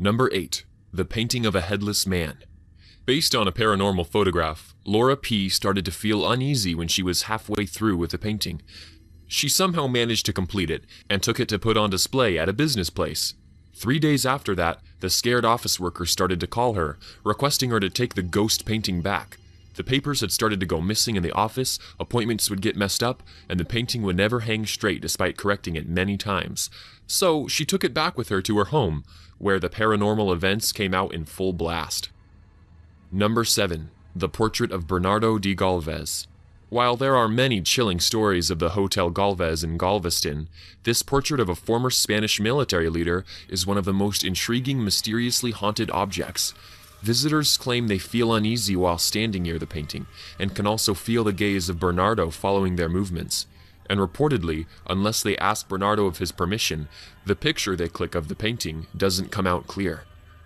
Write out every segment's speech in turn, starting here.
Number 8. The Painting of a Headless Man. Based on a paranormal photograph, Laura P. started to feel uneasy when she was halfway through with the painting. She somehow managed to complete it and took it to put on display at a business place. 3 days after that, the scared office worker started to call her, requesting her to take the ghost painting back. The papers had started to go missing in the office, appointments would get messed up, and the painting would never hang straight despite correcting it many times. So she took it back with her to her home, where the paranormal events came out in full blast. Number 7. The Portrait of Bernardo de Galvez. While there are many chilling stories of the Hotel Galvez in Galveston, this portrait of a former Spanish military leader is one of the most intriguing, mysteriously haunted objects. Visitors claim they feel uneasy while standing near the painting, and can also feel the gaze of Bernardo following their movements. And reportedly, unless they ask Bernardo of his permission, the picture they click of the painting doesn't come out clear.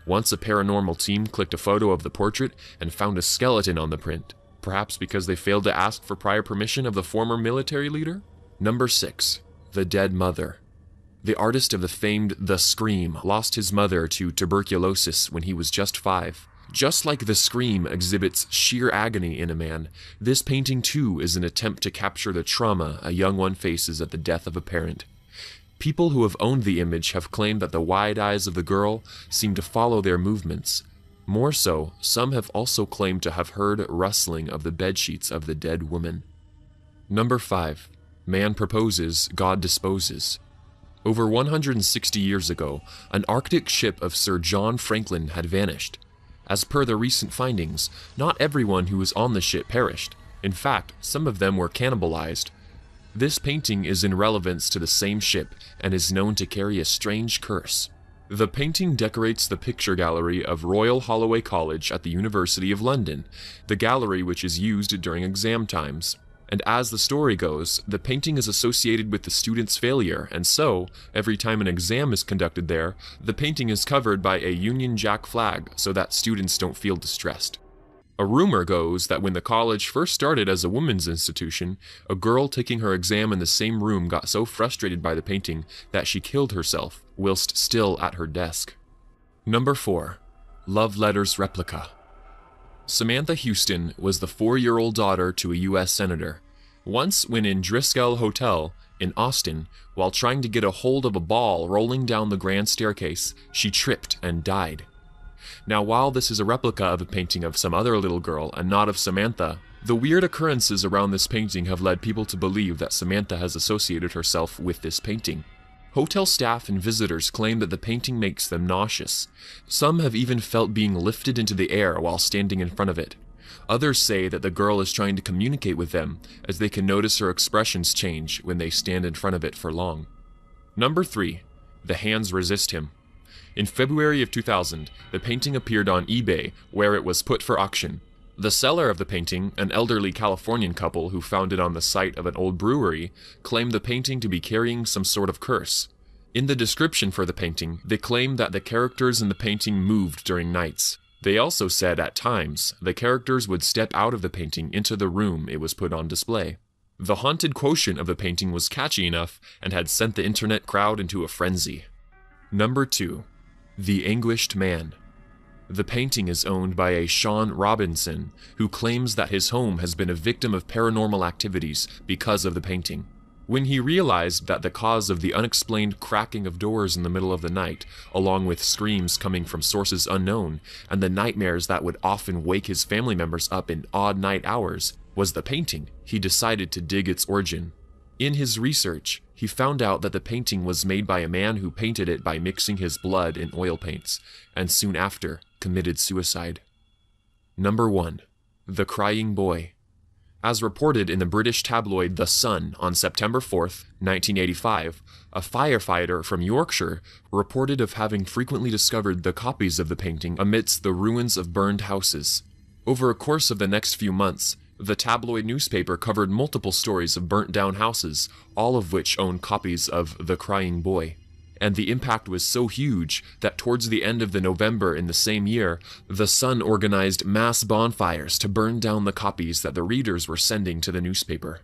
Once a paranormal team clicked a photo of the portrait and found a skeleton on the print, perhaps because they failed to ask for prior permission of the former military leader? Number 6. The Dead Mother. The artist of the famed The Scream lost his mother to tuberculosis when he was just 5. Just like The Scream exhibits sheer agony in a man, this painting too is an attempt to capture the trauma a young one faces at the death of a parent. People who have owned the image have claimed that the wide eyes of the girl seem to follow their movements. More so, some have also claimed to have heard rustling of the bedsheets of the dead woman. Number 5. Man proposes, God disposes. Over 160 years ago, an Arctic ship of Sir John Franklin had vanished. As per the recent findings, not everyone who was on the ship perished. In fact, some of them were cannibalized. This painting is in relevance to the same ship and is known to carry a strange curse. The painting decorates the picture gallery of Royal Holloway College at the University of London, the gallery which is used during exam times. And as the story goes, the painting is associated with the student's failure, and so, every time an exam is conducted there, the painting is covered by a Union Jack flag so that students don't feel distressed. A rumor goes that when the college first started as a women's institution, a girl taking her exam in the same room got so frustrated by the painting that she killed herself whilst still at her desk. Number 4. Love Letters Replica. Samantha Houston was the 4-year-old daughter to a U.S. senator. Once, when in Driscoll Hotel in Austin, while trying to get a hold of a ball rolling down the grand staircase, she tripped and died. Now, while this is a replica of a painting of some other little girl and not of Samantha, the weird occurrences around this painting have led people to believe that Samantha has associated herself with this painting. Hotel staff and visitors claim that the painting makes them nauseous. Some have even felt being lifted into the air while standing in front of it. Others say that the girl is trying to communicate with them, as they can notice her expressions change when they stand in front of it for long. Number 3. The Hands Resist Him. In February of 2000, the painting appeared on eBay, where it was put for auction. The seller of the painting, an elderly Californian couple who found it on the site of an old brewery, claimed the painting to be carrying some sort of curse. In the description for the painting, they claimed that the characters in the painting moved during nights. They also said at times, the characters would step out of the painting into the room it was put on display. The haunted quotient of the painting was catchy enough and had sent the internet crowd into a frenzy. Number 2. The Anguished Man. The painting is owned by a Sean Robinson, who claims that his home has been a victim of paranormal activities because of the painting. When he realized that the cause of the unexplained cracking of doors in the middle of the night, along with screams coming from sources unknown, and the nightmares that would often wake his family members up in odd night hours, was the painting, he decided to dig its origin. In his research, he found out that the painting was made by a man who painted it by mixing his blood in oil paints, and soon after committed suicide. Number 1. The Crying Boy. As reported in the British tabloid The Sun on September 4, 1985, a firefighter from Yorkshire reported of having frequently discovered the copies of the painting amidst the ruins of burned houses. Over a course of the next few months, the tabloid newspaper covered multiple stories of burnt-down houses, all of which owned copies of The Crying Boy. And the impact was so huge that towards the end of the November in the same year, The Sun organized mass bonfires to burn down the copies that the readers were sending to the newspaper.